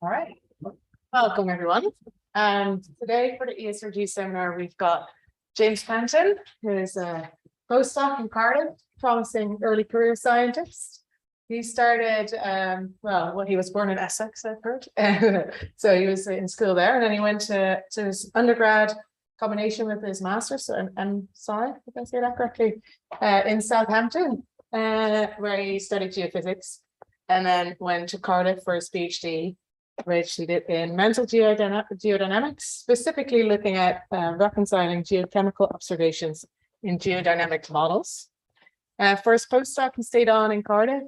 All right, welcome everyone. And today for the ESRG seminar, we've got James Panton, who is a postdoc in Cardiff, promising early career scientist. He started, well, he was born in Essex, I've heard. So he was in school there, and then he went to his undergrad combination with his master's, so MSci, if I say that correctly, in Southampton, where he studied geophysics, and then went to Cardiff for his PhD, which he did in mantle geodynamics, specifically looking at reconciling geochemical observations in geodynamic models. For his postdoc, he stayed on in Cardiff,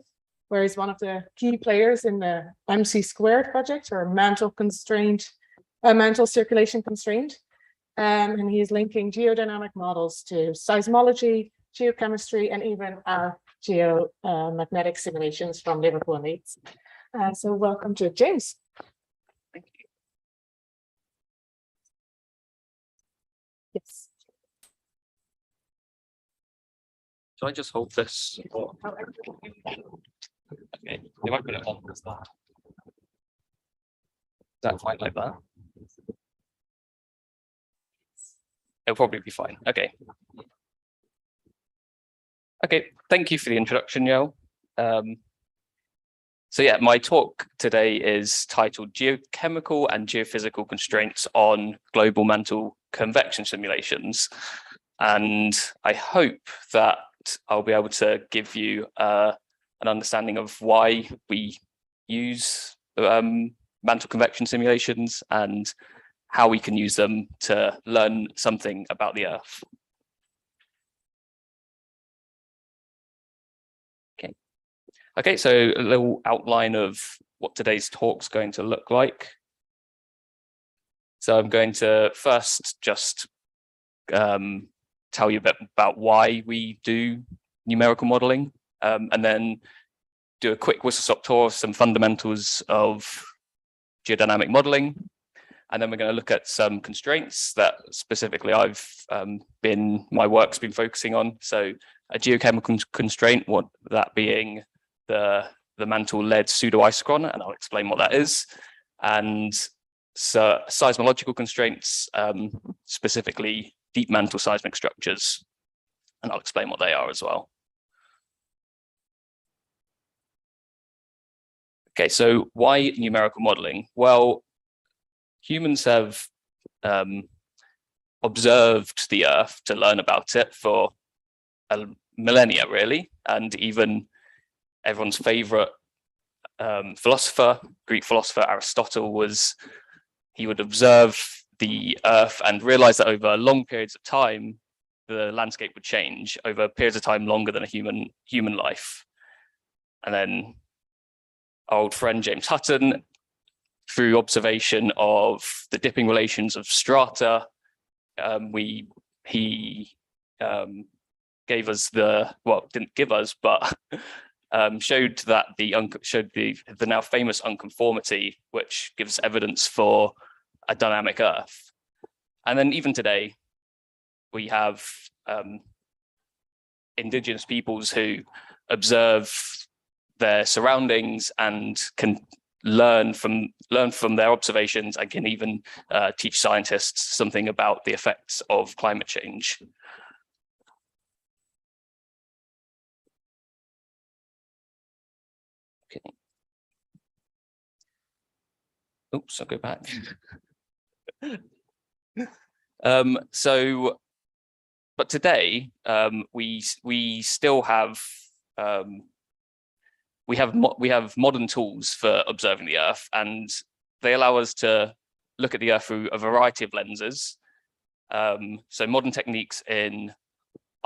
where he's one of the key players in the MC² project, or mantle circulation constraint. And he's linking geodynamic models to seismology, geochemistry, and even geomagnetic simulations from Liverpool and Leeds. So welcome to James. Thank you. Yes. Shall I just hold this? Or... Okay, they might put it on as that. Is that fine like that? It'll probably be fine. Okay. Okay, thank you for the introduction, Yoel. So yeah, my talk today is titled Geochemical and Geophysical Constraints on Global Mantle Convection Simulations. And I hope that I'll be able to give you an understanding of why we use mantle convection simulations and how we can use them to learn something about the Earth. Okay, so a little outline of what today's talk's going to look like. So I'm going to first just tell you a bit about why we do numerical modeling, and then do a quick whistle-stop tour of some fundamentals of geodynamic modeling. And then we're going to look at some constraints that specifically my work's been focusing on. So a geochemical constraint, what that being the mantle lead pseudoisochron, and I'll explain what that is. And so seismological constraints, specifically deep mantle seismic structures, and I'll explain what they are as well. Okay, so why numerical modeling? Well, humans have observed the Earth to learn about it for a millennia, really, and even everyone's favorite philosopher, Greek philosopher Aristotle, he would observe the Earth and realize that over long periods of time, the landscape would change over periods of time longer than a human life. And then our old friend James Hutton, through observation of the dipping relations of strata, he gave us didn't give us, but showed the now famous unconformity, which gives evidence for a dynamic Earth. And then even today, we have indigenous peoples who observe their surroundings and can learn from their observations, and can even teach scientists something about the effects of climate change. Okay. Oops, I'll go back. But today we still have we have modern tools for observing the Earth, and they allow us to look at the Earth through a variety of lenses. So modern techniques in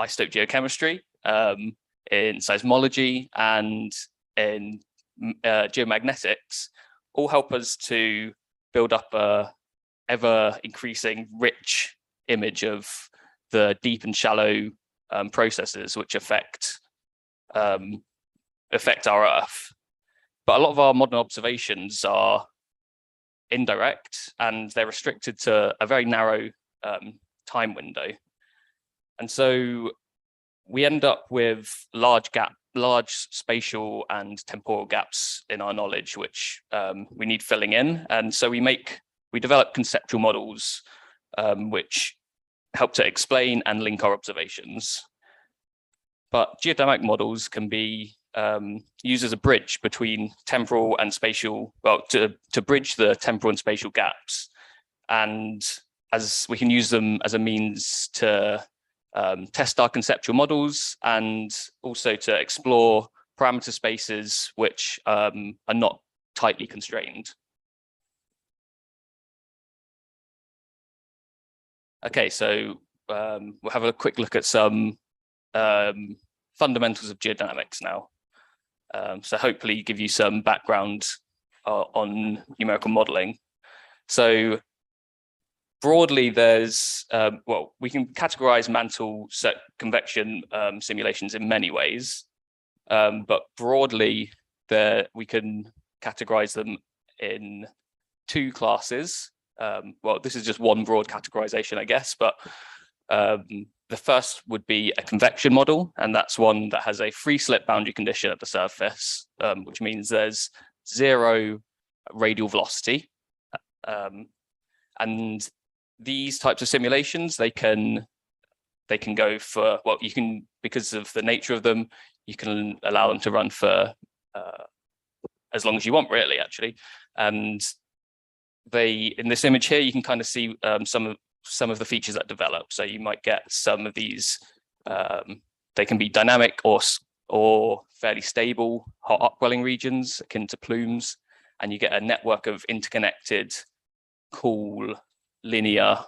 isotope geochemistry, in seismology, and in geomagnetics all help us to build up a ever increasing rich image of the deep and shallow processes which affect our Earth. But a lot of our modern observations are indirect, and they're restricted to a very narrow time window. And so we end up with large large spatial and temporal gaps in our knowledge, which we need filling in. And so we develop conceptual models, which help to explain and link our observations. But geodynamic models can be used as a bridge between temporal and spatial, well, to bridge the temporal and spatial gaps. And as we can use them as a means to test our conceptual models and also to explore parameter spaces which are not tightly constrained. Okay, so we'll have a quick look at some fundamentals of geodynamics now. So hopefully give you some background on numerical modeling. So broadly, there's, well, we can categorize mantle convection simulations in many ways, but broadly, we can categorize them in two classes. Well, this is just one broad categorization, I guess, but the first would be a convection model, and that's one that has a free slip boundary condition at the surface, which means there's zero radial velocity. And these types of simulations, they can go for, well, you can, because of the nature of them, you can allow them to run for as long as you want, really, actually. And in this image here, you can kind of see some of the features that develop. So you might get some of these, they can be dynamic or fairly stable hot upwelling regions akin to plumes, and you get a network of interconnected, cool, linear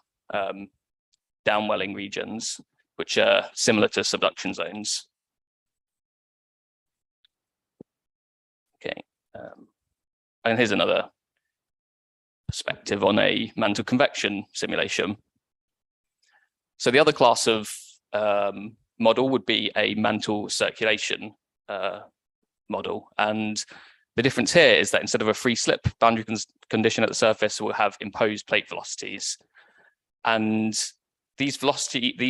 downwelling regions, which are similar to subduction zones. Okay, and here's another perspective on a mantle convection simulation. So the other class of model would be a mantle circulation model. And the difference here is that instead of a free slip boundary condition at the surface, we'll have imposed plate velocities. And these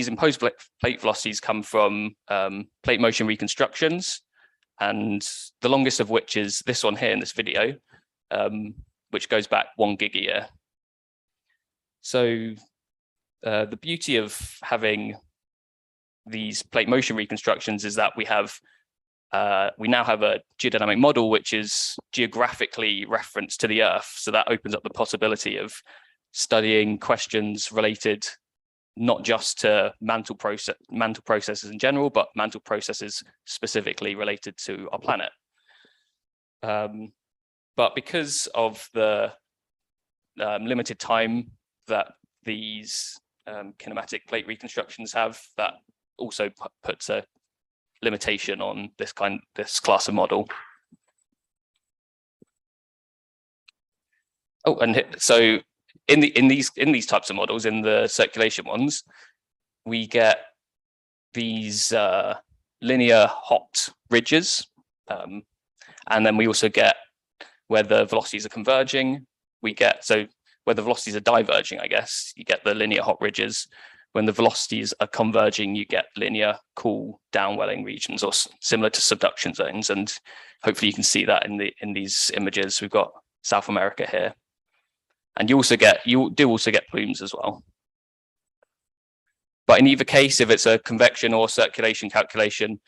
imposed plate velocities come from plate motion reconstructions, and the longest of which is this one here in this video, which goes back 1 gigayear. So the beauty of having these plate motion reconstructions is that we now have a geodynamic model which is geographically referenced to the Earth. So that opens up the possibility of studying questions related not just to mantle processes in general, but mantle processes specifically related to our planet. But because of the limited time that these kinematic plate reconstructions have, that also puts a limitation on this class of model. Oh, and so in these types of models, in the circulation ones, we get these linear hot ridges, and then we also get where the velocities are converging. So where the velocities are diverging, I guess, you get the linear hot ridges. When the velocities are converging, you get linear cool downwelling regions, or similar to subduction zones. And hopefully you can see that in these images. We've got South America here. And you do also get plumes as well. But in either case, if it's a convection or circulation calculation,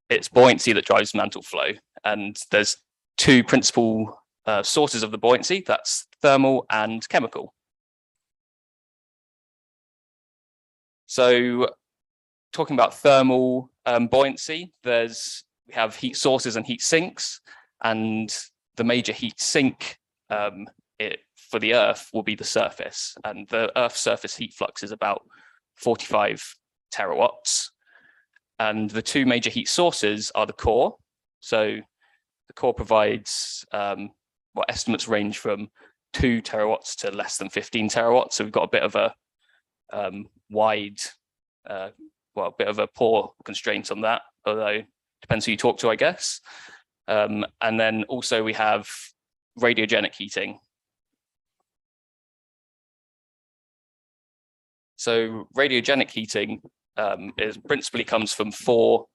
it's buoyancy that drives mantle flow. And there's two principal sources of the buoyancy, that's thermal and chemical. So talking about thermal buoyancy, we have heat sources and heat sinks, and the major heat sink for the Earth will be the surface, and the Earth's surface heat flux is about 45 terawatts. And the two major heat sources are the core. So the core provides estimates range from 2 terawatts to less than 15 terawatts. So we've got a bit of a bit of a poor constraint on that, although depends who you talk to, I guess. And then also we have radiogenic heating. So radiogenic heating principally comes from four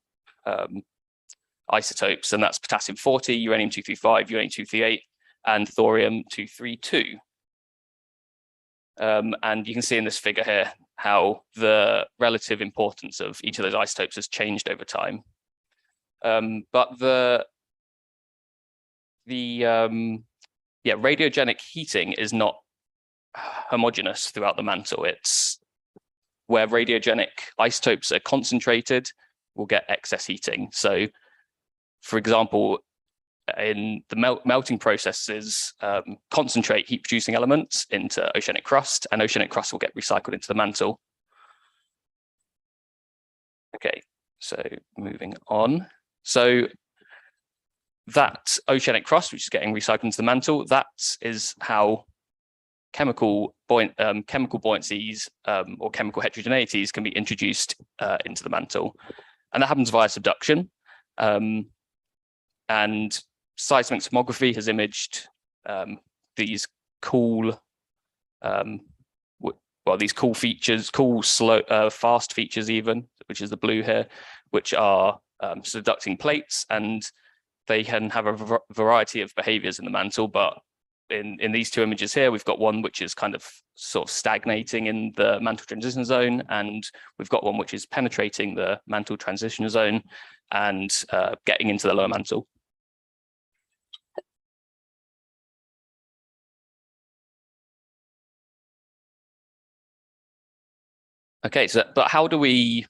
isotopes, and that's potassium-40, uranium-235, uranium-238, and thorium-232. And you can see in this figure here how the relative importance of each of those isotopes has changed over time. But radiogenic heating is not homogeneous throughout the mantle. It's where radiogenic isotopes are concentrated, we'll get excess heating. So, for example, in the melting processes, concentrate heat-producing elements into oceanic crust, and oceanic crust will get recycled into the mantle. Okay, so moving on. So that oceanic crust, which is getting recycled into the mantle, that is how chemical buoyancies or chemical heterogeneities can be introduced into the mantle. And that happens via subduction. And seismic tomography has imaged these cool, these cool features, fast features even, which is the blue here, which are subducting plates, and they can have a variety of behaviors in the mantle. But in these two images here, we've got one which is kind of sort of stagnating in the mantle transition zone, and we've got one which is penetrating the mantle transition zone and getting into the lower mantle. Okay, so but how do we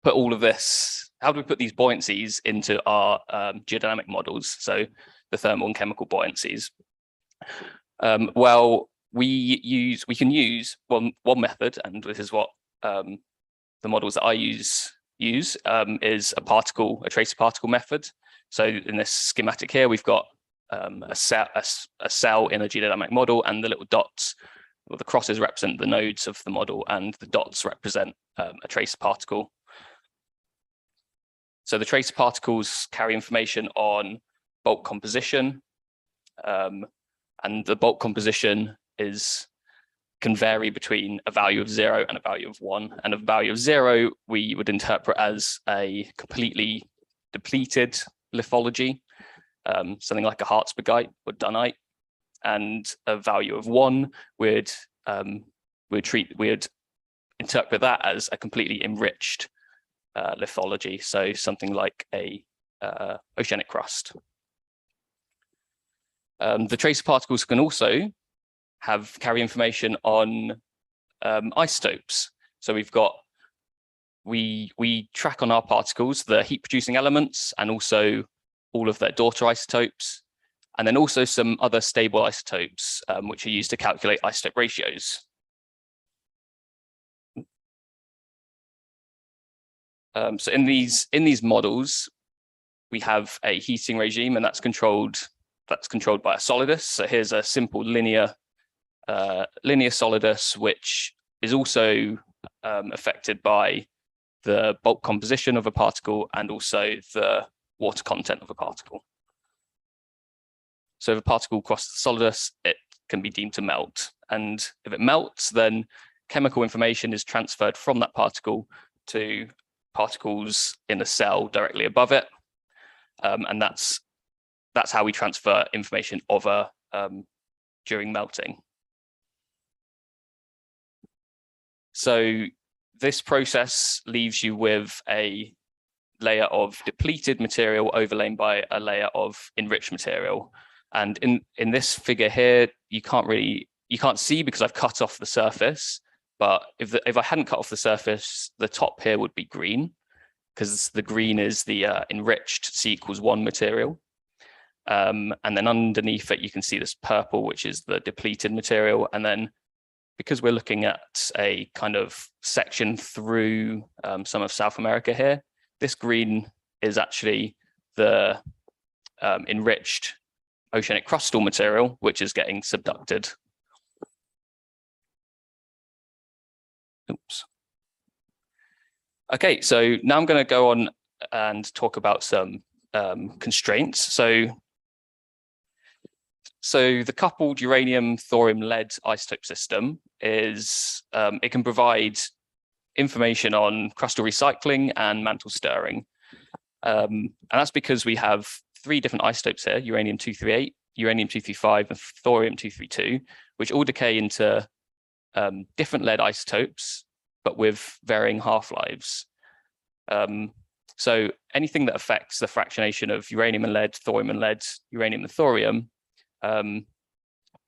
put all of this? How do we put these buoyancies into our geodynamic models? So the thermal and chemical buoyancies. Well, we can use one method, and this is what the models that I use is a tracer particle method. So in this schematic here, we've got a cell in a geodynamic model, and the little dots, well, the crosses represent the nodes of the model, and the dots represent a tracer particle. So the tracer particles carry information on bulk composition, and the bulk composition can vary between a value of 0 and a value of 1. And a value of 0 we would interpret as a completely depleted lithology, something like a Harzbergite or dunite, and a value of 1 we'd interpret that as a completely enriched lithology, so something like a oceanic crust. The tracer particles can also carry information on isotopes. So we track on our particles the heat-producing elements and also all of their daughter isotopes, and then also some other stable isotopes which are used to calculate isotope ratios. So in these models, we have a heating regime, and that's controlled by a solidus. So here's a simple linear solidus, which is also affected by the bulk composition of a particle and also the water content of a particle. So if a particle crosses the solidus, it can be deemed to melt. And if it melts, then chemical information is transferred from that particle to particles in a cell directly above it. And that's how we transfer information during melting. So this process leaves you with a layer of depleted material overlain by a layer of enriched material. And in this figure here, you can't see because I've cut off the surface. But if I hadn't cut off the surface, the top here would be green, because the green is the enriched C=1 material. And then underneath it, you can see this purple, which is the depleted material. And then because we're looking at a kind of section through some of South America here, this green is actually the enriched oceanic crustal material, which is getting subducted. Oops. Okay, so now I'm going to go on and talk about some constraints. So So the coupled uranium, thorium, lead isotope system is, it can provide information on crustal recycling and mantle stirring. And that's because we have 3 different isotopes here: uranium-238, uranium-235, and thorium-232, which all decay into different lead isotopes, but with varying half-lives. So anything that affects the fractionation of uranium and lead, thorium and lead, uranium and thorium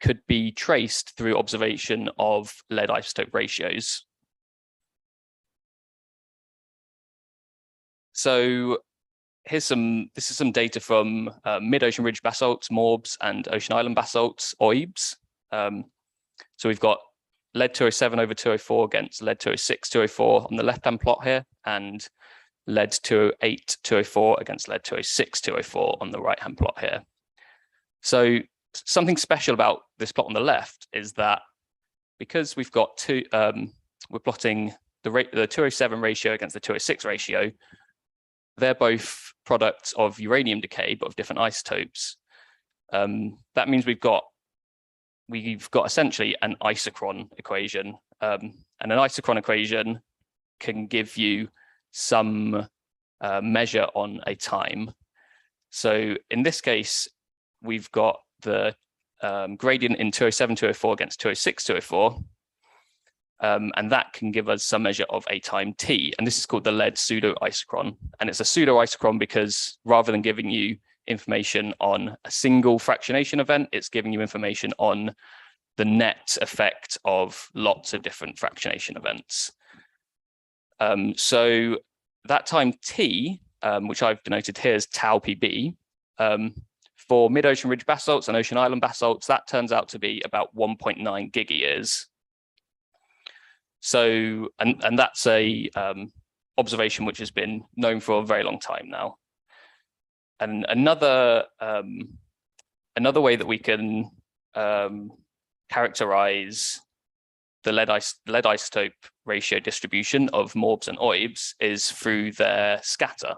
could be traced through observation of lead isotope ratios. So this is some data from mid-ocean ridge basalts, morbs, and ocean island basalts, OIBs. So we've got lead 207 over 204 against lead 206, 204 on the left-hand plot here, and lead 208, 204 against lead 206, 204 on the right-hand plot here. So something special about this plot on the left is that because we've got we're plotting the 207 ratio against the 206 ratio, they're both products of uranium decay, but of different isotopes. That means we've got essentially an isochron equation, and an isochron equation can give you some measure on a time. So in this case, we've got the gradient in 207, 204 against 206, 204, and that can give us some measure of a time t, and this is called the lead pseudo-isochron. And it's a pseudo-isochron because rather than giving you information on a single fractionation event, it's giving you information on the net effect of lots of different fractionation events. So that time t, which I've denoted here as tau pb, for mid-ocean ridge basalts and ocean island basalts, that turns out to be about 1.9 gigayears. So, and that's a observation which has been known for a very long time now. And another way that we can characterize the lead isotope ratio distribution of morbs and OIBs is through their scatter.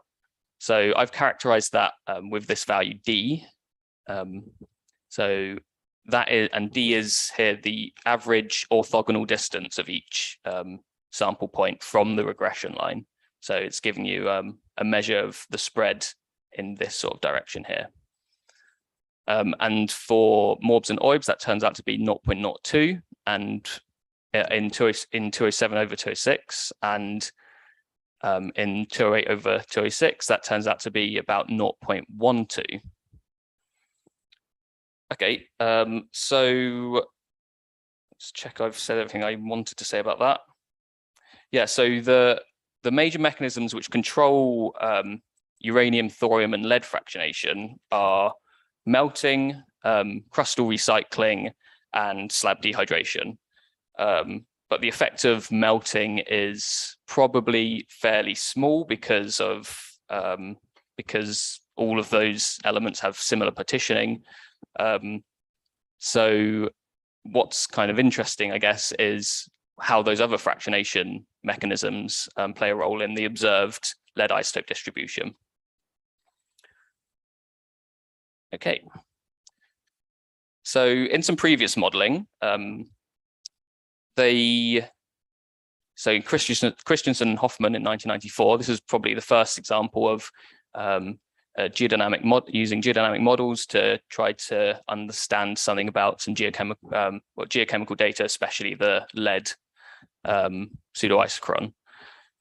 So I've characterized that with this value d. So that is, and d is here the average orthogonal distance of each sample point from the regression line. So it's giving you a measure of the spread in this sort of direction here. And for morbs and OIBs, that turns out to be 0.02, and in 207 over 206, and in 208 over 206, that turns out to be about 0.12. Okay, so let's check I've said everything I wanted to say about that. Yeah, so the major mechanisms which control uranium, thorium, and lead fractionation are melting, crustal recycling, and slab dehydration. But the effect of melting is probably fairly small because all of those elements have similar partitioning. So what's kind of interesting, I guess, is how those other fractionation mechanisms play a role in the observed lead isotope distribution. Okay. So in some previous modeling, so Christensen and Hoffman in 1994, this is probably the first example of using geodynamic models to try to understand something about some geochemical data, especially the lead pseudoisochron.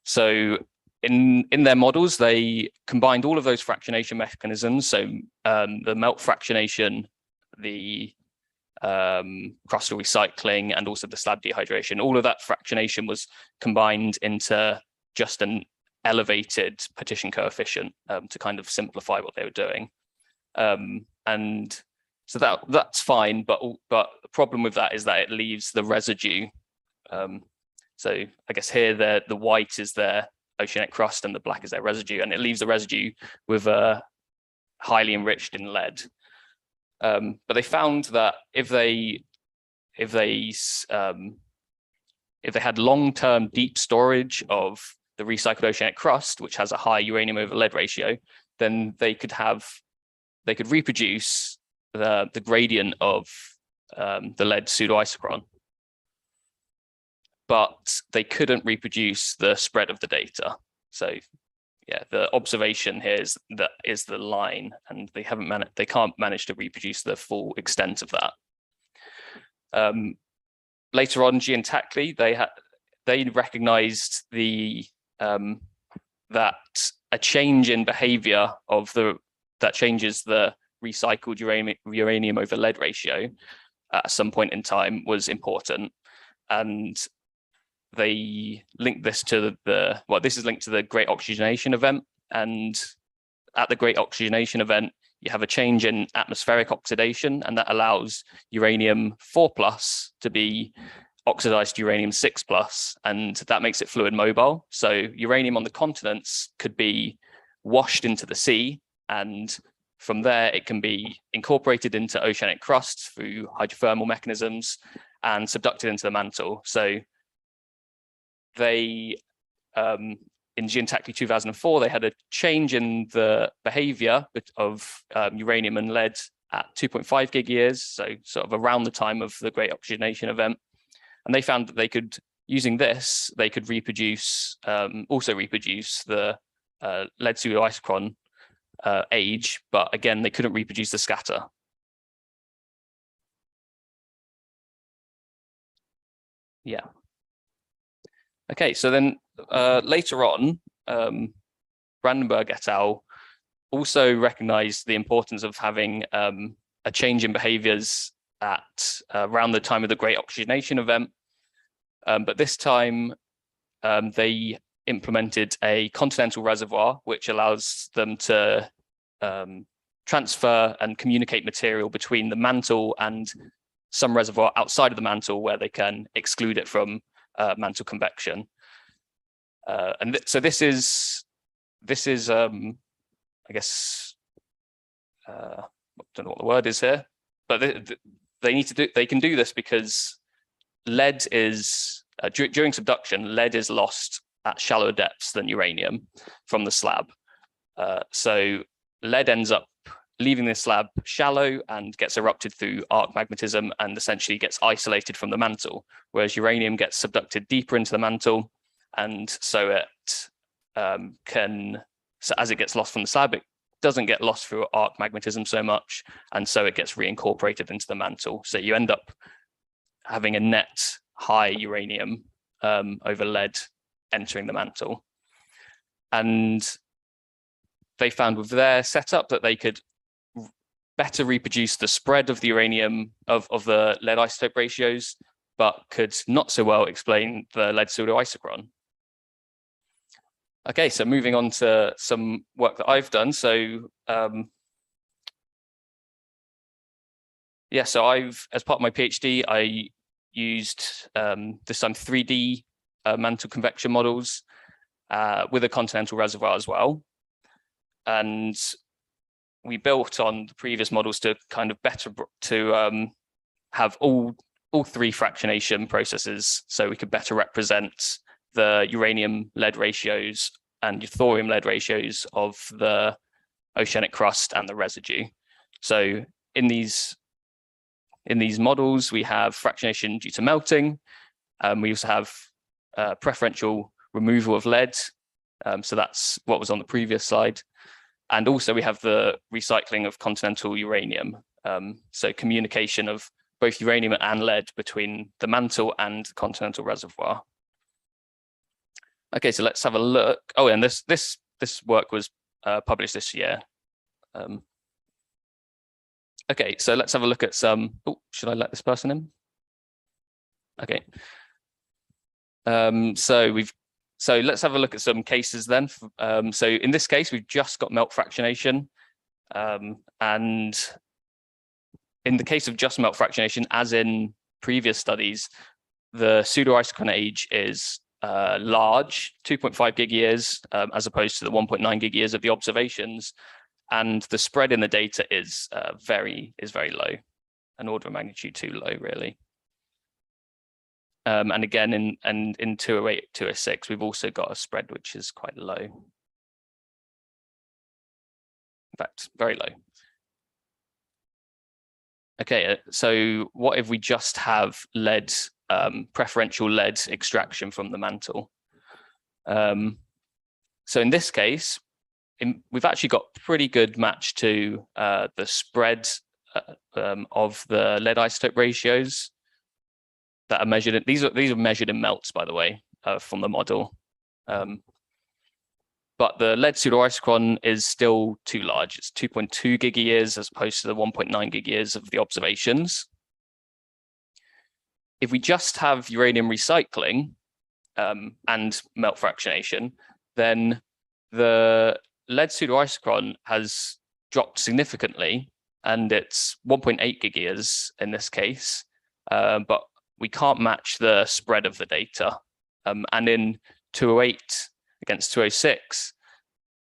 So in their models, they combined all of those fractionation mechanisms. So the melt fractionation, the crustal recycling, and also the slab dehydration. All of that fractionation was combined into just an elevated partition coefficient to kind of simplify what they were doing. And so that's fine, but the problem with that is that it leaves the residue. So I guess here the white is their oceanic crust and the black is their residue, and it leaves the residue with highly enriched in lead. But they found that if they had long-term deep storage of the recycled oceanic crust, which has a high uranium over lead ratio, then they could reproduce the gradient of the lead pseudoisochron, but they couldn't reproduce the spread of the data. So yeah, the observation here is the line, and they can't manage to reproduce the full extent of that. Later on, geontactically, they recognized that a change in behavior that changes the recycled uranium over lead ratio at some point in time was important, and they linked this to this is linked to the Great Oxygenation Event. And at the Great Oxygenation Event, you have a change in atmospheric oxidation, and that allows uranium 4+ to be oxidized to uranium 6+, and that makes it fluid mobile. So uranium on the continents could be washed into the sea, and from there it can be incorporated into oceanic crust through hydrothermal mechanisms and subducted into the mantle. So they, in Geontactically 2004, they had a change in the behavior of uranium and lead at 2.5 gig years, so sort of around the time of the Great Oxygenation Event. And they found that they could, using this, they could also reproduce the lead pseudoisochron age, but again, they couldn't reproduce the scatter. Yeah. Okay, so then later on, Brandenburg et al. Also recognized the importance of having a change in behaviors at around the time of the Great Oxygenation Event. But this time, they implemented a continental reservoir, which allows them to transfer and communicate material between the mantle and some reservoir outside of the mantle, where they can exclude it from mantle convection. So this is I guess I don't know what the word is here, but they can do this because lead is during subduction, lead is lost at shallower depths than uranium from the slab. So lead ends up leaving the slab shallow and gets erupted through arc magmatism and essentially gets isolated from the mantle, whereas uranium gets subducted deeper into the mantle, and so it as it gets lost from the slab, it doesn't get lost through arc magmatism so much, and so it gets reincorporated into the mantle. So you end up having a net high uranium over lead entering the mantle. And they found with their setup that they could better reproduce the spread of the uranium of the lead isotope ratios, but could not so well explain the lead pseudoisochron. Okay, so moving on to some work that I've done. So so as part of my PhD, I used this time 3D mantle convection models with a continental reservoir as well. And we built on the previous models to kind of have all three fractionation processes, so we could better represent the uranium lead ratios and thorium lead ratios of the oceanic crust and the residue. So in these models, we have fractionation due to melting. We also have preferential removal of lead. So that's what was on the previous slide. And also we have the recycling of continental uranium. So communication of both uranium and lead between the mantle and the continental reservoir. Okay, so let's have a look. Oh, and this work was published this year. Okay, so let's have a look at some. Oh, should I let this person in? Okay. So let's have a look at some cases then. So in this case, we've just got melt fractionation. And in the case of just melt fractionation, as in previous studies, the pseudoisochron age is large, 2.5 gig years, as opposed to the 1.9 gig years of the observations. And the spread in the data is very low, an order of magnitude too low, really. And again, in 208, 206, we've also got a spread which is quite low. In fact, very low. Okay, so what if we just have lead, preferential lead extraction from the mantle? So in this case, we've actually got pretty good match to the spread of the lead isotope ratios that are measured. These are measured in melts, by the way, from the model. But the lead pseudoisochron is still too large. It's 2.2 gigayears as opposed to the 1.9 gigayears of the observations. If we just have uranium recycling and melt fractionation, then the lead pseudoisochron has dropped significantly, and it's 1.8 gigayears in this case, but we can't match the spread of the data. And in 208 against 206,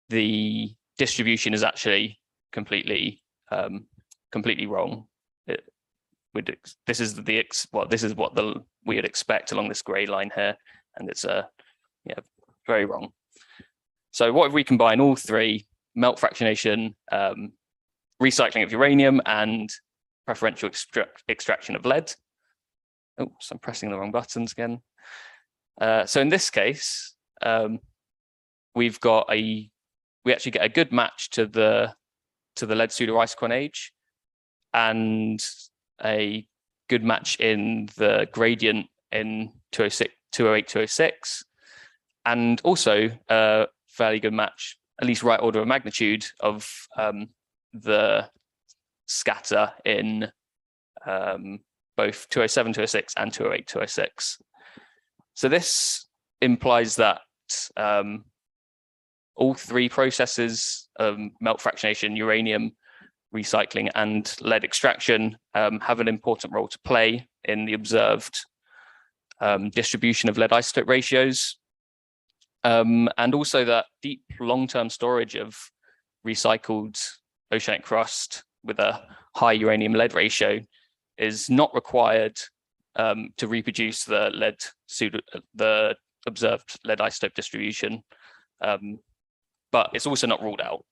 the distribution is actually completely wrong. This is what we would expect along this grey line here, and it's very wrong. So what if we combine all three: melt fractionation, recycling of uranium, and preferential extraction of lead? Oops, I'm pressing the wrong buttons again. So in this case, we actually get a good match to the lead pseudoisochron age, and a good match in the gradient in 208, 206, and also a fairly good match, at least right order of magnitude, of the scatter in both 207, 206 and 208, 206. So this implies that all three processes, melt fractionation, uranium recycling, and lead extraction, have an important role to play in the observed distribution of lead isotope ratios. And also that deep long-term storage of recycled oceanic crust with a high uranium lead ratio is not required to reproduce the observed lead isotope distribution, but it's also not ruled out.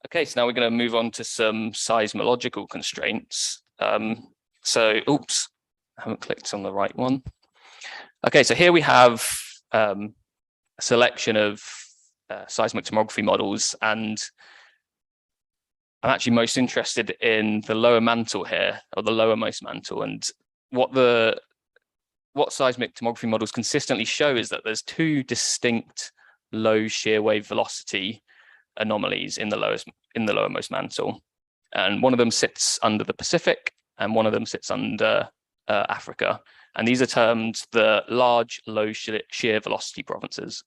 Okay, so now we're going to move on to some seismological constraints. Oops, I haven't clicked on the right one. Okay, so here we have a selection of seismic tomography models, and I'm actually most interested in the lower mantle here, or the lowermost mantle. And what seismic tomography models consistently show is that there's two distinct low shear wave velocity anomalies in the lowermost mantle, and one of them sits under the Pacific, and one of them sits under Africa. And these are termed the large low shear velocity provinces.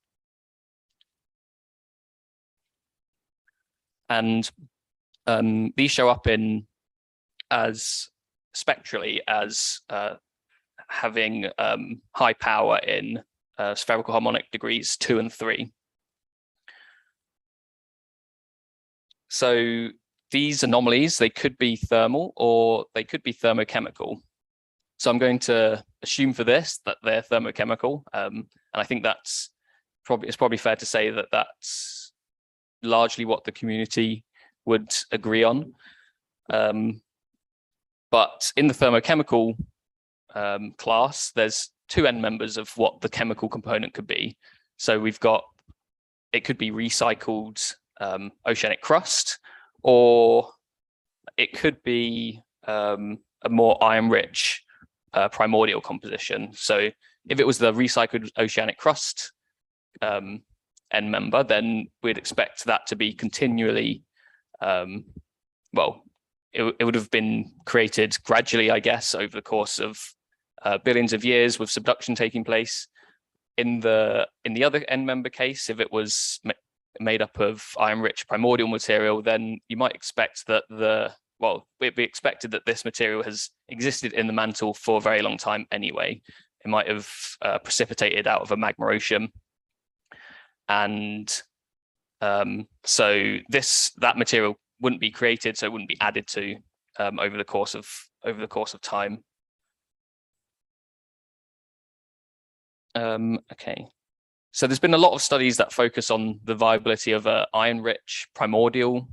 And these show up spectrally as having high power in spherical harmonic degrees 2 and 3. So these anomalies, they could be thermal or they could be thermochemical. So I'm going to assume for this that they're thermochemical, and I think it's probably fair to say that that's largely what the community would agree on. But in the thermochemical class, there's two end members of what the chemical component could be. So it could be recycled oceanic crust, or it could be a more iron-rich primordial composition. So if it was the recycled oceanic crust end member, then we'd expect that to be continually, it would have been created gradually, I guess, over the course of billions of years with subduction taking place. In the other end member case, if it was made up of iron-rich primordial material, then you might expect that it'd be expected that this material has existed in the mantle for a very long time anyway. It might have precipitated out of a magma ocean. And so that material wouldn't be created, so it wouldn't be added to over the course of time. Okay, so there's been a lot of studies that focus on the viability of an iron-rich primordial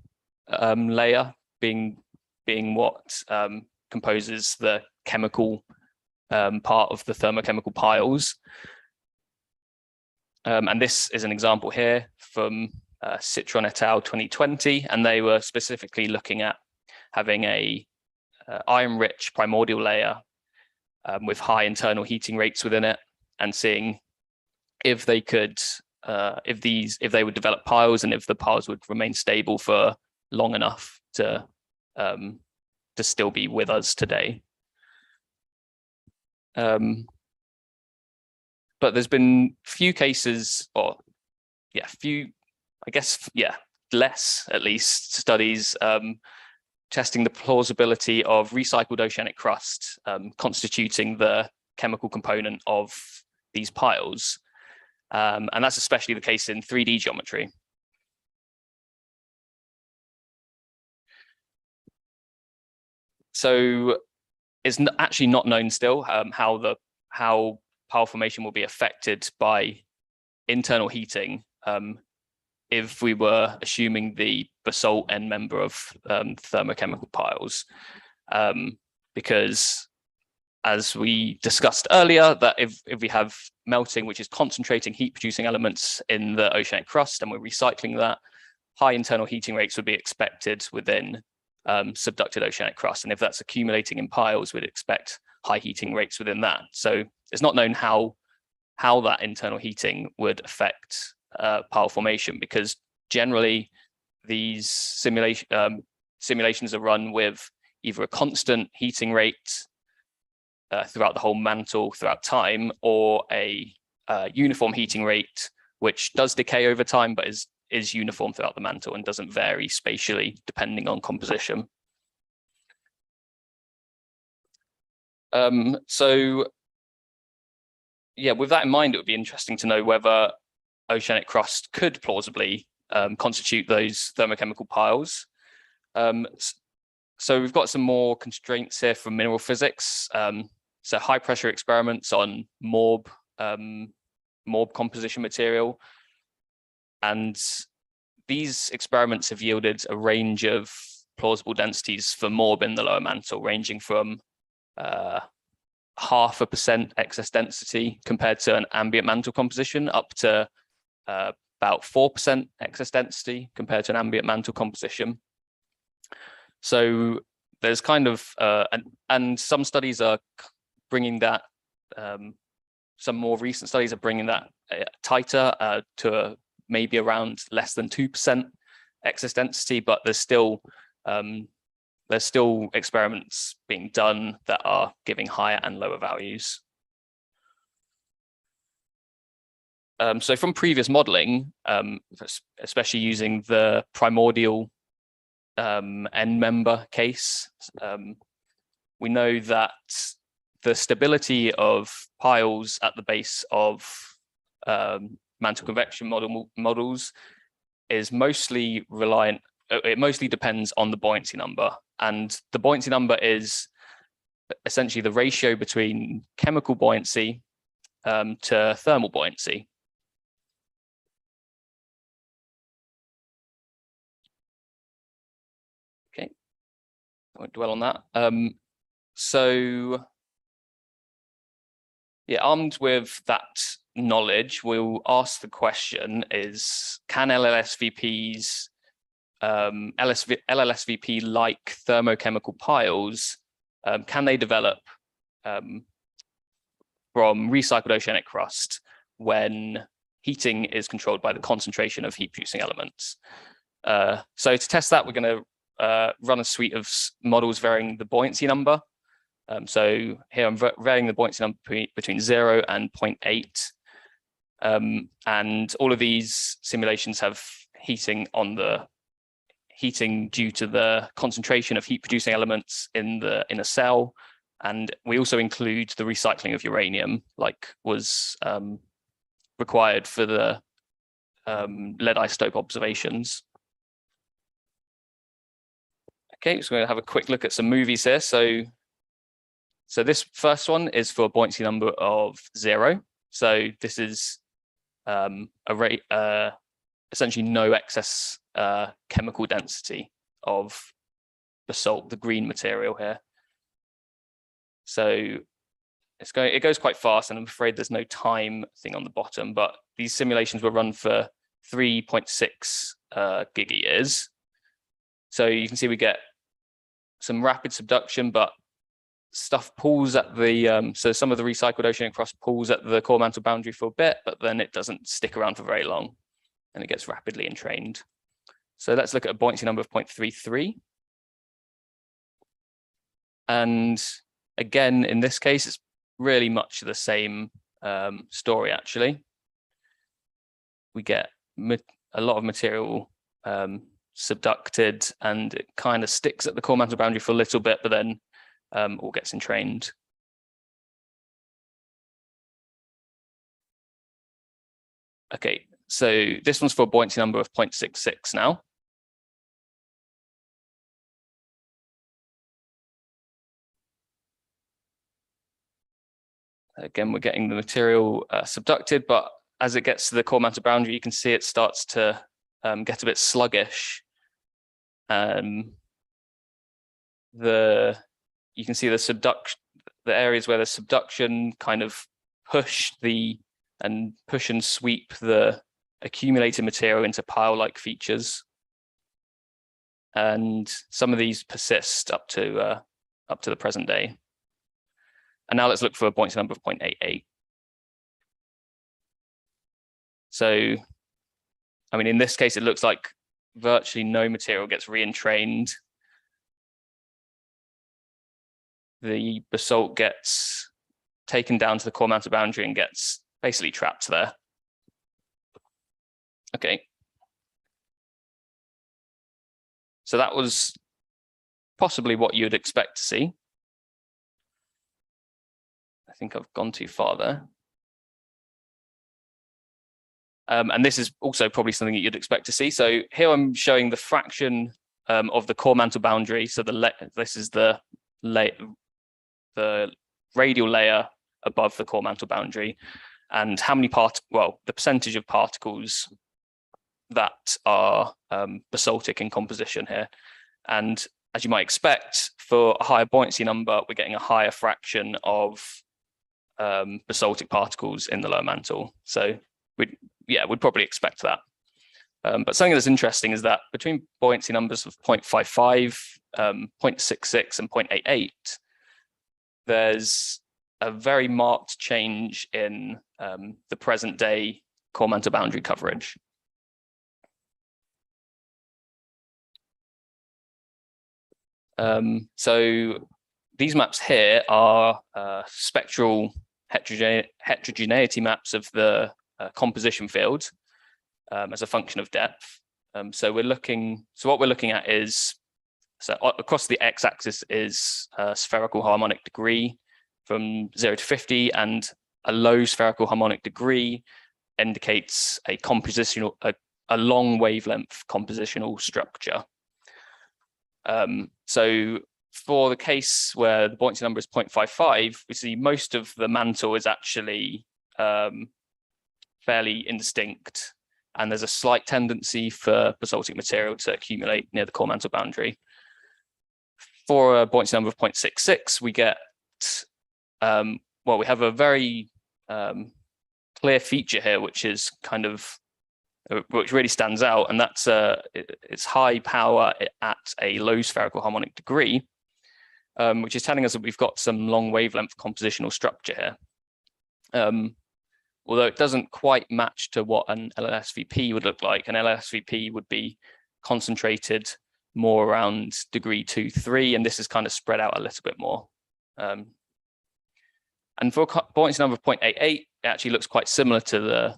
layer being what composes the chemical part of the thermochemical piles. And this is an example here from Citron et al. 2020, and they were specifically looking at having a iron-rich primordial layer with high internal heating rates within it, and seeing if they could, if they would develop piles, and if the piles would remain stable for long enough to still be with us today. But there's been few cases, or less at least studies testing the plausibility of recycled oceanic crust constituting the chemical component of these piles. And that's especially the case in 3D geometry. So it's actually not known still how pile formation will be affected by internal heating if we were assuming the basalt end member of thermochemical piles, because as we discussed earlier, that if we have melting, which is concentrating heat producing elements in the oceanic crust, and we're recycling that, high internal heating rates would be expected within subducted oceanic crust. And if that's accumulating in piles, we'd expect high heating rates within that. So it's not known how that internal heating would affect pile formation, because generally these simulations are run with either a constant heating rate throughout the whole mantle throughout time, or a uniform heating rate which does decay over time but is uniform throughout the mantle and doesn't vary spatially depending on composition. So yeah, with that in mind, it would be interesting to know whether oceanic crust could plausibly constitute those thermochemical piles. So we've got some more constraints here from mineral physics. So high pressure experiments on morb composition material. And these experiments have yielded a range of plausible densities for morb in the lower mantle, ranging from 0.5% excess density compared to an ambient mantle composition, up to about 4% excess density compared to an ambient mantle composition. So there's kind of, and some studies are bringing that, some more recent studies are bringing that tighter to maybe around less than 2% excess density, but there's still experiments being done that are giving higher and lower values. So from previous modeling, especially using the primordial end member case, we know that the stability of piles at the base of mantle convection models is mostly reliant, it mostly depends on the buoyancy number. And the buoyancy number is essentially the ratio between chemical buoyancy to thermal buoyancy. Okay, I won't dwell on that. So yeah, armed with that knowledge, we'll ask the question is, can LLSVPs, LLSVP-like thermochemical piles, can they develop from recycled oceanic crust when heating is controlled by the concentration of heat-producing elements? So to test that, we're going to run a suite of models varying the buoyancy number. So here I'm varying the buoyancy number between 0 and 0.8. And all of these simulations have heating due to the concentration of heat producing elements in a cell. And we also include the recycling of uranium, like was required for the lead isotope observations. Okay, so we're going to have a quick look at some movies here. So this first one is for a buoyancy number of 0. So this is a rate, essentially no excess chemical density. of basalt, the green material here. So it goes quite fast, and I'm afraid there's no time thing on the bottom, but these simulations were run for 3.6 gigayears. So you can see we get some rapid subduction, but stuff pulls at the, so some of the recycled oceanic crust pulls at the core mantle boundary for a bit, but then it doesn't stick around for very long, and it gets rapidly entrained. So let's look at a buoyancy number of 0.33. And again, in this case, it's really much the same story, actually. We get a lot of material subducted, and it kind of sticks at the core mantle boundary for a little bit, but then all gets entrained. Okay, so this one's for a buoyancy number of 0.66 now. Again, we're getting the material subducted, but as it gets to the core mantle boundary, you can see it starts to get a bit sluggish. You can see the areas where the subduction kind of push and sweep the accumulated material into pile-like features. And some of these persist up to the present day. And now let's look for a buoyancy number of 0.88. So, I mean, in this case, it looks like virtually no material gets re-entrained. The basalt gets taken down to the core mantle boundary and gets basically trapped there. Okay. So that was possibly what you'd expect to see. I think I've gone too far there. And this is also probably something that you'd expect to see. So here I'm showing the fraction of the core mantle boundary. So this is the radial layer above the core mantle boundary, and how many the percentage of particles that are basaltic in composition here. And as you might expect, for a higher buoyancy number, we're getting a higher fraction of basaltic particles in the lower mantle. So we'd probably expect that. But something that's interesting is that between buoyancy numbers of 0.55, 0.66, and 0.88, there's a very marked change in the present day core mantle boundary coverage. So these maps here are spectral heterogeneity maps of the composition field as a function of depth. So what we're looking at is, so across the x-axis is spherical harmonic degree from 0 to 50, and a low spherical harmonic degree indicates a compositional, a long wavelength compositional structure. So for the case where the buoyancy number is 0.55, we see most of the mantle is actually fairly indistinct, and there's a slight tendency for basaltic material to accumulate near the core mantle boundary. For a buoyancy number of 0.66, we get, we have a very clear feature here, which is which really stands out, and that's it's high power at a low spherical harmonic degree, which is telling us that we've got some long wavelength compositional structure here. Although it doesn't quite match to what an LSVP would look like. An LSVP would be concentrated more around degree 2, 3, and this is kind of spread out a little bit more. And for a buoyancy number of 0.88, it actually looks quite similar to the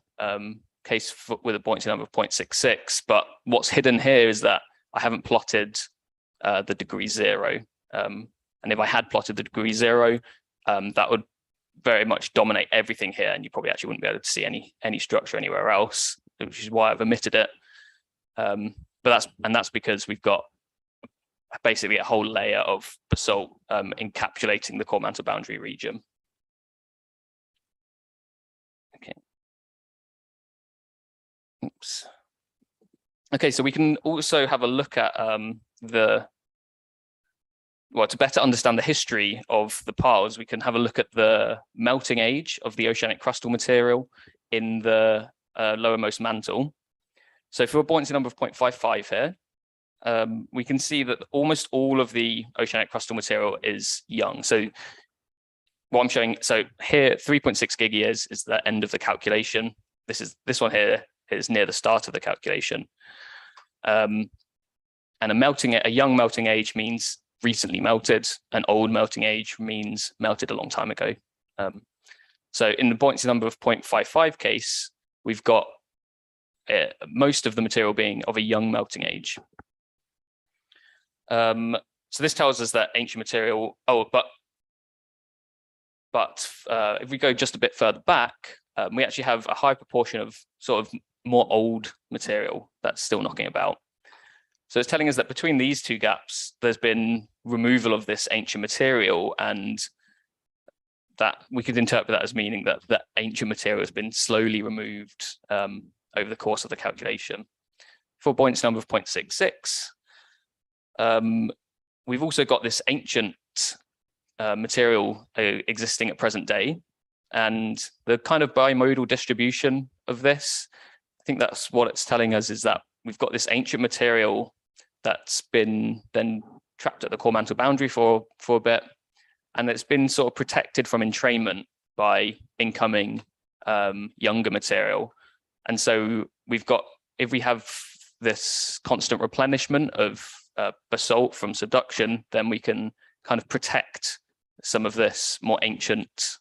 case with a buoyancy number of 0.66, but what's hidden here is that I haven't plotted the degree 0. And if I had plotted the degree 0, that would very much dominate everything here, and you probably actually wouldn't be able to see any structure anywhere else, which is why I've omitted it. But that's because we've got basically a whole layer of basalt encapsulating the core mantle boundary region. Okay. Oops. Okay, so we can also have a look at to better understand the history of the piles, we can have a look at the melting age of the oceanic crustal material in the lowermost mantle. So for a buoyancy number of 0.55 here, we can see that almost all of the oceanic crustal material is young. So what I'm showing, so here 3.6 gig years is the end of the calculation. This one here is near the start of the calculation. And a young melting age means recently melted. An old melting age means melted a long time ago. So in the buoyancy number of 0.55 case, we've got most of the material being of a young melting age. So this tells us that ancient material, but if we go just a bit further back, we actually have a high proportion of sort of more old material that's still knocking about. So it's telling us that between these two gaps, there's been removal of this ancient material, and that we could interpret that as meaning that that ancient material has been slowly removed over the course of the calculation. For buoyancy number of 0.66, we've also got this ancient material existing at present day, and the kind of bimodal distribution of this, I think that's what it's telling us, is that we've got this ancient material that's been then trapped at the core mantle boundary for a bit, and it's been sort of protected from entrainment by incoming younger material. And so we've got, if we have this constant replenishment of basalt from subduction, then we can kind of protect some of this more ancient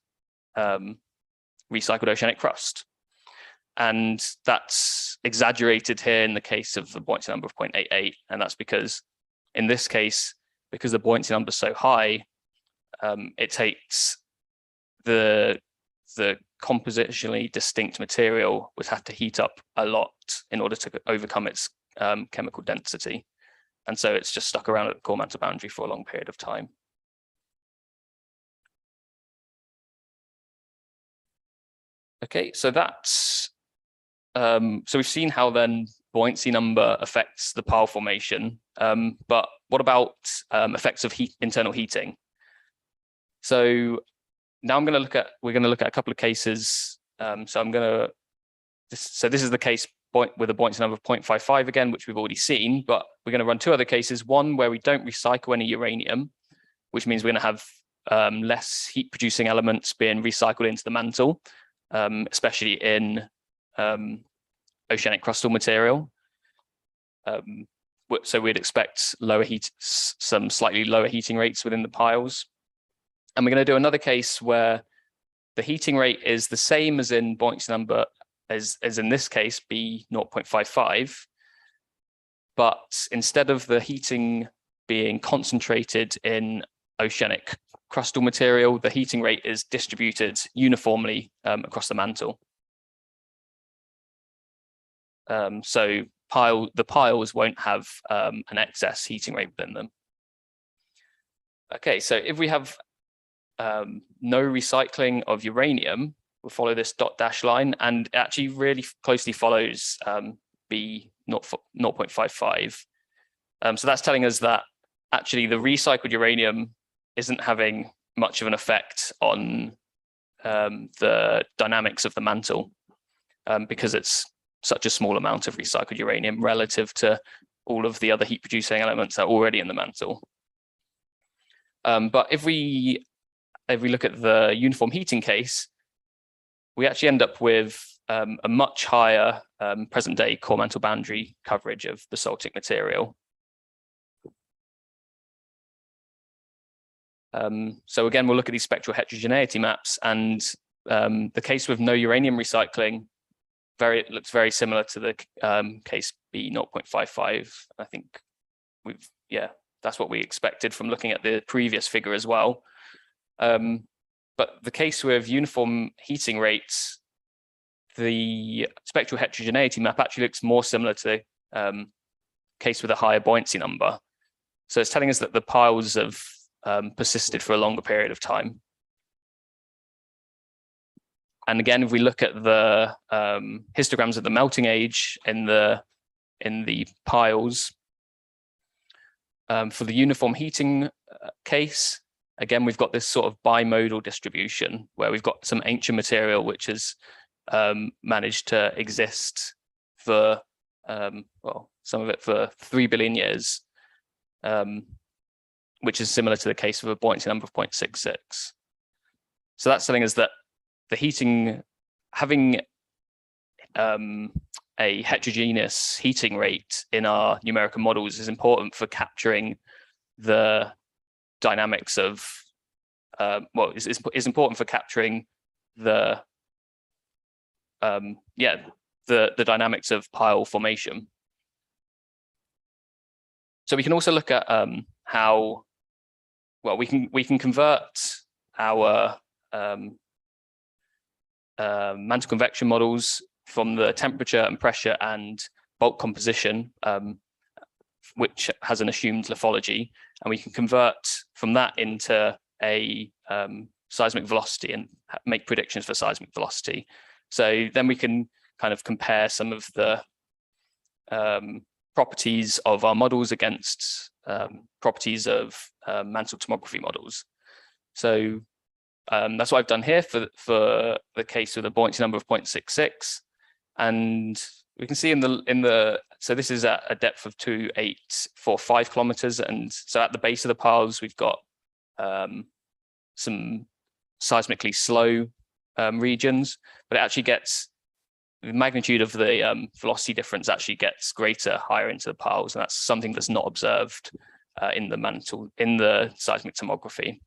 recycled oceanic crust. And that's exaggerated here in the case of the buoyancy number of 0.88. And that's because in this case, because the buoyancy number is so high, it takes the compositionally distinct material would have to heat up a lot in order to overcome its chemical density. And so it's just stuck around at the core mantle boundary for a long period of time. Okay, so that's so we've seen how then buoyancy number affects the pile formation, but what about effects of internal heating? So now we're going to look at a couple of cases. So this is the case with a buoyancy number of 0.55 again, which we've already seen, but we're going to run two other cases. One where we don't recycle any uranium, which means we're going to have less heat producing elements being recycled into the mantle, especially in oceanic crustal material. So we'd expect some slightly lower heating rates within the piles. And we're going to do another case where the heating rate is the same as in buoyancy number as in this case, B 0.55, but instead of the heating being concentrated in oceanic crustal material, the heating rate is distributed uniformly across the mantle. So the piles won't have an excess heating rate within them. Okay, so if we have no recycling of uranium, we'll follow this dot dash line, and it actually really closely follows B 0.55. So that's telling us that actually the recycled uranium isn't having much of an effect on the dynamics of the mantle because it's such a small amount of recycled uranium relative to all of the other heat producing elements that are already in the mantle. But if we look at the uniform heating case, we actually end up with a much higher present day core mantle boundary coverage of basaltic material. So again, we'll look at these spectral heterogeneity maps, and the case with no uranium recycling looks very similar to the case B 0.55. I think that's what we expected from looking at the previous figure as well. But the case with uniform heating rates, the spectral heterogeneity map actually looks more similar to the case with a higher buoyancy number. So it's telling us that the piles have persisted for a longer period of time. And again, if we look at the histograms of the melting age in the in the piles. For the uniform heating case, again, we've got this sort of bimodal distribution where we've got some ancient material which has managed to exist for, well, some of it for 3 billion years, which is similar to the case of a buoyancy number of 0.66. So that's telling us that the heating, having a heterogeneous heating rate in our numerical models is important for capturing the dynamics of, well, is important for capturing the, the dynamics of pile formation. So we can also look at how, well, we can convert our mantle convection models from the temperature and pressure and bulk composition, which has an assumed lithology, and we can convert from that into a seismic velocity and make predictions for seismic velocity. So then we can kind of compare some of the properties of our models against properties of mantle tomography models. So that's what I've done here for the case with a buoyancy number of 0.66. And we can see in the so this is at a depth of 2,845 kilometers. And so at the base of the piles, we've got some seismically slow regions, but it actually gets, the magnitude of the velocity difference actually gets greater higher into the piles. And that's something that's not observed in the mantle, in the seismic tomography.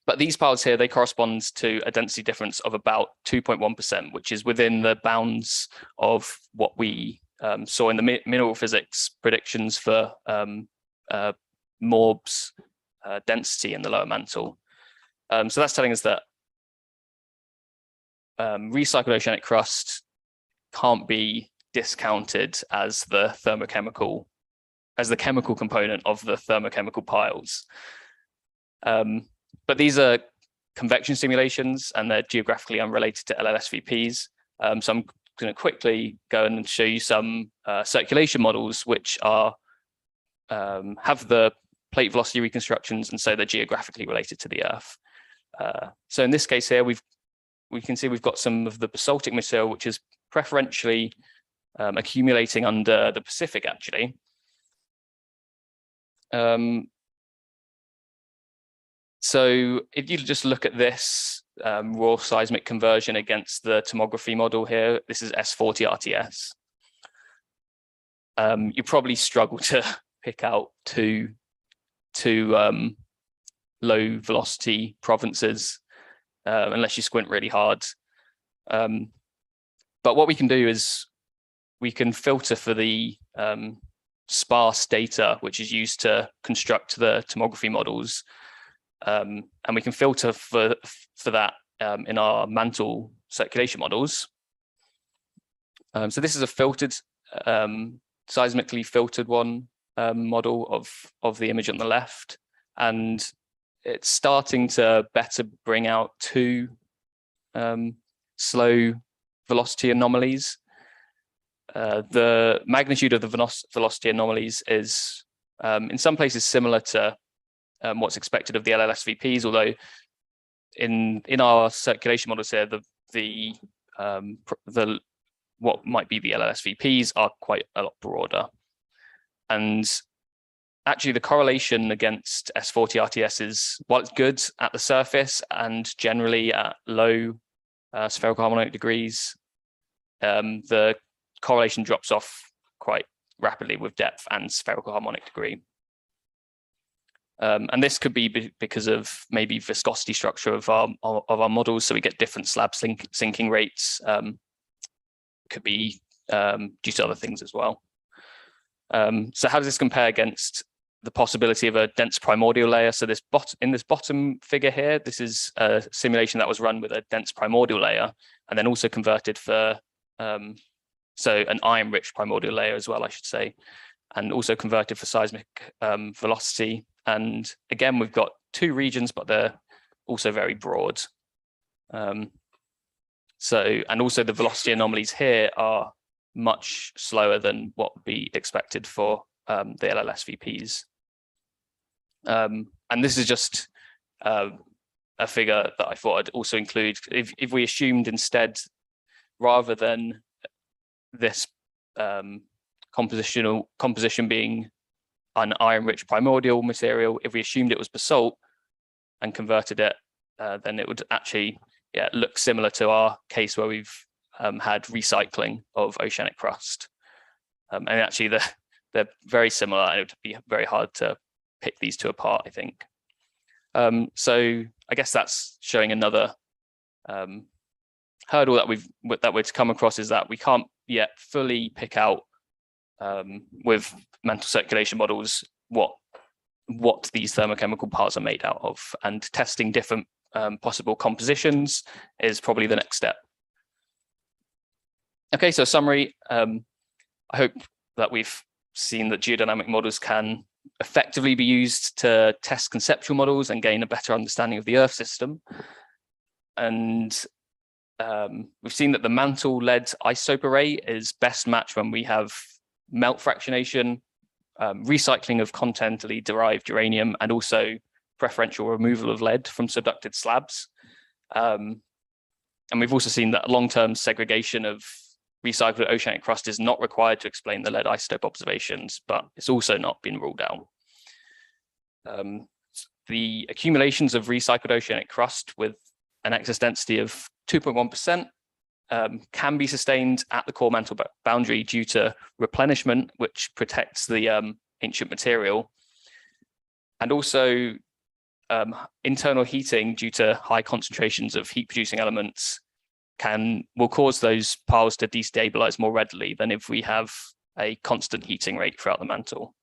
But these piles here, they correspond to a density difference of about 2.1%, which is within the bounds of what we saw in the mineral physics predictions for Morb's density in the lower mantle. So that's telling us that recycled oceanic crust can't be discounted as the thermochemical, as the chemical component of the thermochemical piles. But these are convection simulations and they're geographically unrelated to LLSVPs. So I'm going to quickly go and show you some circulation models which are have the plate velocity reconstructions, and so they're geographically related to the Earth. So in this case here, we can see we've got some of the basaltic material which is preferentially accumulating under the Pacific, actually. So if you just look at this raw seismic conversion against the tomography model here, this is S40 RTS. You probably struggle to pick out two low velocity provinces unless you squint really hard. But what we can do is we can filter for the sparse data, which is used to construct the tomography models. And we can filter for that in our mantle circulation models. So this is a filtered, seismically filtered one model of the image on the left, and it's starting to better bring out two slow velocity anomalies. The magnitude of the velocity anomalies is in some places similar to what's expected of the LLSVPs, although in our circulation models here, the what might be the LLSVPs are quite a lot broader. And actually the correlation against S40 RTS is, while it's good at the surface and generally at low spherical harmonic degrees, the correlation drops off quite rapidly with depth and spherical harmonic degree. And this could be because of maybe viscosity structure of our models, so we get different slab sinking rates. Could be due to other things as well. So how does this compare against the possibility of a dense primordial layer? So in this bottom figure here, this is a simulation that was run with a dense primordial layer, and then also converted for so an iron-rich primordial layer as well, I should say, and also converted for seismic velocity. And again, we've got two regions, but they're also very broad. So, and also the velocity anomalies here are much slower than what would be expected for the LLSVPs. And this is just a figure that I thought I'd also include. If we assumed instead, rather than this composition being an iron-rich primordial material, if we assumed it was basalt and converted it, then it would actually look similar to our case where we've had recycling of oceanic crust. And actually they're very similar, and it would be very hard to pick these two apart, I think. So I guess that's showing another hurdle that we've come across, is that we can't yet fully pick out with mantle circulation models what these thermochemical parts are made out of, and testing different possible compositions is probably the next step. Okay, so summary. I hope that we've seen that geodynamic models can effectively be used to test conceptual models and gain a better understanding of the Earth system. And we've seen that the mantle-led isotope array is best matched when we have melt fractionation, recycling of continentally derived uranium, and also preferential removal of lead from subducted slabs. And we've also seen that long-term segregation of recycled oceanic crust is not required to explain the lead isotope observations, but it's also not been ruled out. The accumulations of recycled oceanic crust with an excess density of 2.1% can be sustained at the core mantle boundary due to replenishment, which protects the ancient material, and also internal heating due to high concentrations of heat-producing elements will cause those piles to destabilize more readily than if we have a constant heating rate throughout the mantle.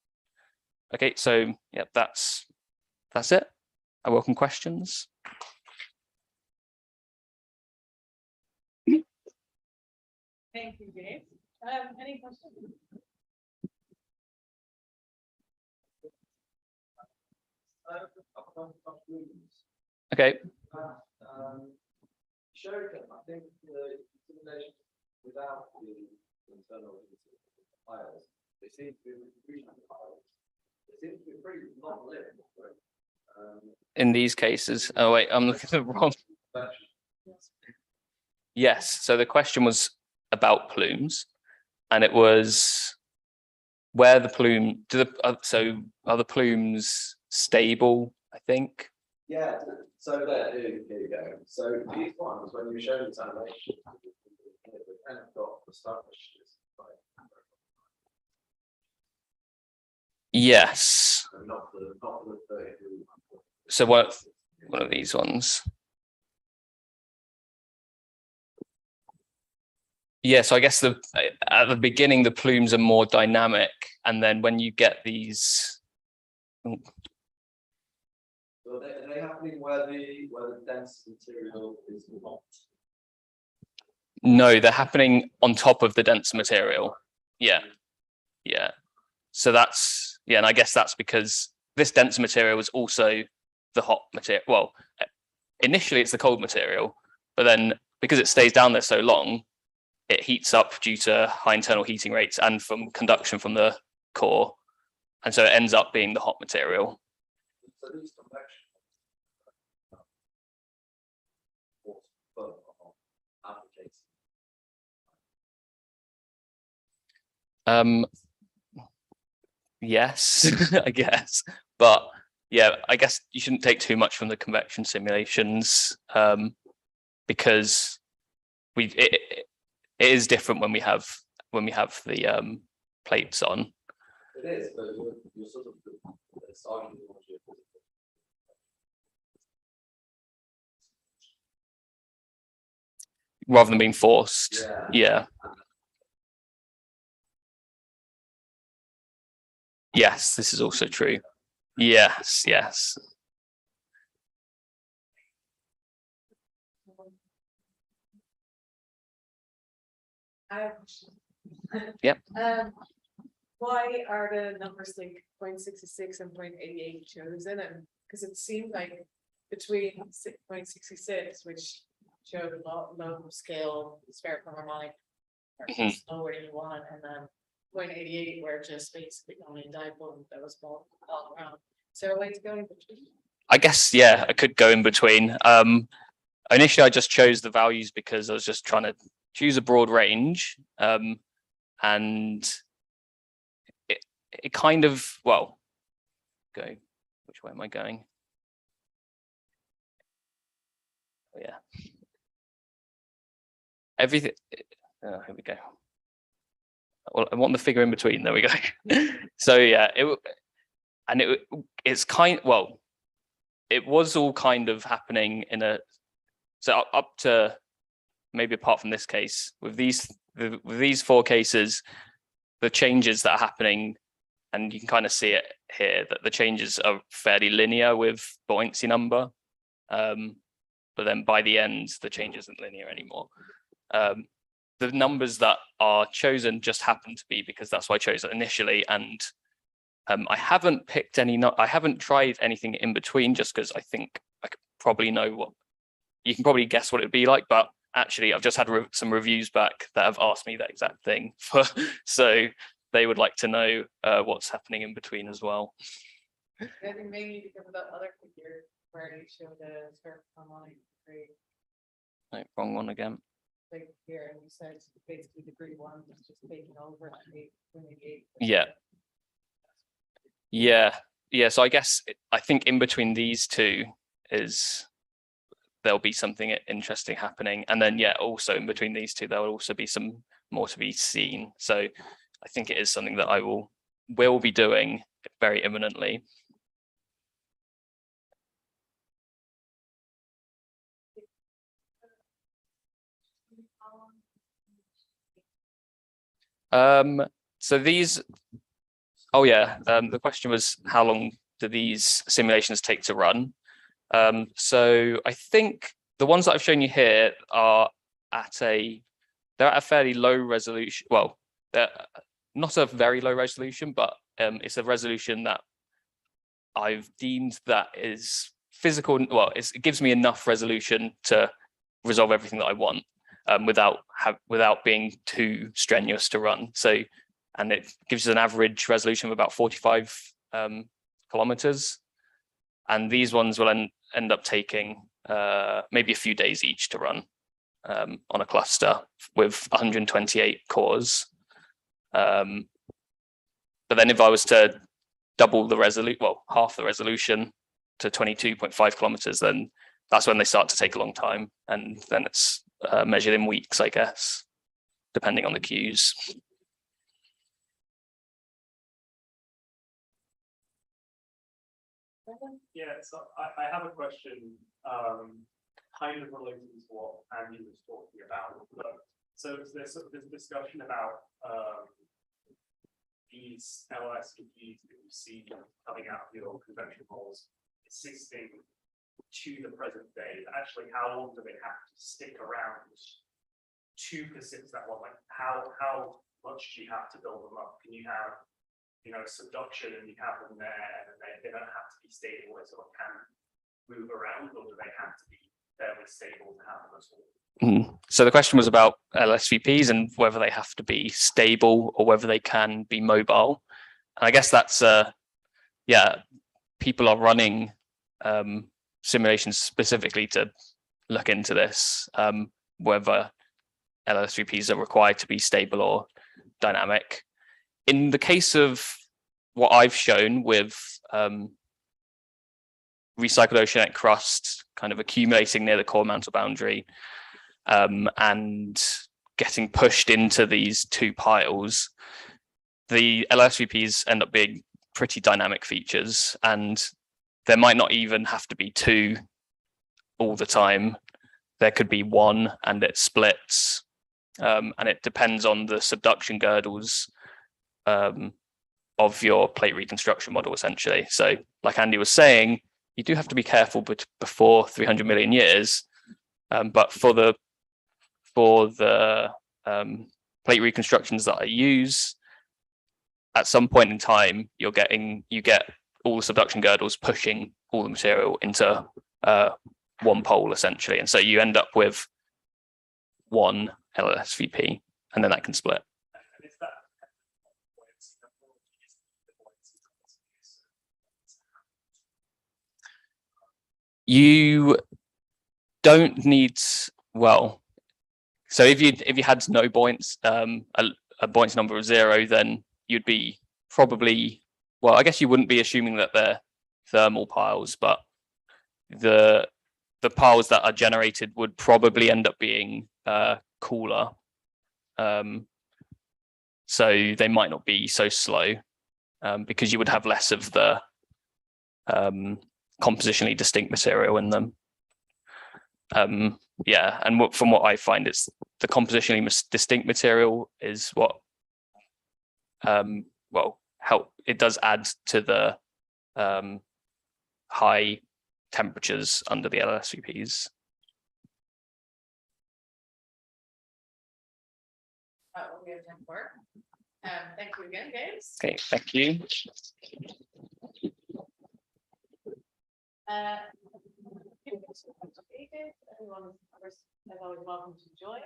Okay, so yeah, that's it. I welcome questions. Thank you, James. Any questions? Okay. I think the simulation without the internal files, they seem to be pretty non-linear. In these cases, oh wait, I'm looking at the wrong. Yes, so the question was about plumes, and it was where the plume so are the plumes stable, I think. Yeah, so here you go. So these ones, when you show the animation, we kind of got the stuff which is like, Yes. not the 33. So one of these ones. Yeah, so I guess at the beginning the plumes are more dynamic, and then when you get these. So are they happening where the dense material is not? No, they're happening on top of the dense material. Yeah. So that's, and I guess that's because this dense material is also the hot material. Well, initially it's the cold material, but then because it stays down there so long, it heats up due to high internal heating rates and from conduction from the core. And so it ends up being the hot material. So these convection Yes, I guess, but yeah, I guess you shouldn't take too much from the convection simulations, because it is different when we have the plates on. It is, but you're sort of it's arguing Rather than being forced. Yeah. Yes, this is also true. Yes. Yep. Why are the numbers like 0.66 and 0.88 chosen? And because it seemed like between 0.66, which showed a low scale spherical harmonic or Mhm. just know where you want, and then 0.88 where it's just basically only a dipole that was all around. Is there a way to go in between? I guess, yeah, I could go in between. Initially, I just chose the values because I was just trying to choose a broad range. And it kind of, well, which way am I going? Oh, yeah. Everything, here we go. Well, I want the figure in between, there we go. So yeah, it's kind, well, it was all kind of happening in a, so up to maybe apart from this case, with these four cases, the changes that are happening, and you can kind of see it here, that the changes are fairly linear with buoyancy number. But then by the end, the change isn't linear anymore. The numbers that are chosen just happen to be because that's why I chose it initially. And I haven't picked any, I haven't tried anything in between just because I think I could probably know what, you can probably guess what it'd be like, but actually I've just had some reviews back that have asked me that exact thing. So they would like to know what's happening in between as well. I think maybe because of that other figure where you show the sort of harmonic degree, No, wrong one again. like here, and you said basically degree 1 is just taking over 8.88. Yeah. So I guess I think in between these two there'll be something interesting happening, and then yeah, also in between these two there will also be some more to be seen. So I think it is something that I will be doing very imminently. So these, oh yeah, the question was how long do these simulations take to run? So I think the ones that I've shown you here are they're at a fairly low resolution. Well, they're not a very low resolution, but it's a resolution that I've deemed that is physical. Well, it gives me enough resolution to resolve everything that I want without being too strenuous to run. So, and it gives us an average resolution of about 45 kilometers. And these ones will end up taking maybe a few days each to run on a cluster with 128 cores. But then if I was to double the resolution, well, half the resolution to 22.5 kilometers, then that's when they start to take a long time. And then it's measured in weeks, I guess, depending on the queues. Yeah, so I have a question, kind of related to what Andy was talking about. So there's this discussion about these LSVPs that you see coming out of your convection models existing to the present day. Actually, how long do they have to stick around to persist that one? Like how much do you have to build them up? Can you have, subduction and you have them there and they don't have to be stable, they sort of can move around, or do they have to be fairly stable to have them at all? So the question was about LSVPs and whether they have to be stable or whether they can be mobile. And I guess that's people are running simulations specifically to look into this, whether LSVPs are required to be stable or dynamic. In the case of what I've shown with recycled oceanic crust kind of accumulating near the core mantle boundary and getting pushed into these two piles, the LSVPs end up being pretty dynamic features, and there might not even have to be two all the time. There could be one and it splits, and it depends on the subduction girdles of your plate reconstruction model, essentially. So like Andy was saying, you do have to be careful before 300 million years, but for the plate reconstructions that I use, at some point in time, you get all the subduction girdles pushing all the material into one pole, essentially. And so you end up with one LSVP. and then that can split. And is that buoyancy number, or is the buoyancy You don't need, well, so if you had no buoyance, a buoyancy number of 0, then you'd be probably, well, I guess you wouldn't be assuming that they're thermal piles, but the piles that are generated would probably end up being cooler. So they might not be so slow, because you would have less of the compositionally distinct material in them. Yeah, and from what I find, it's the compositionally distinct material is what well, it does add to the high temperatures under the LSVPs. That will be a time for. Thank you again, James. Okay, thank you. Anyone is always welcome to join.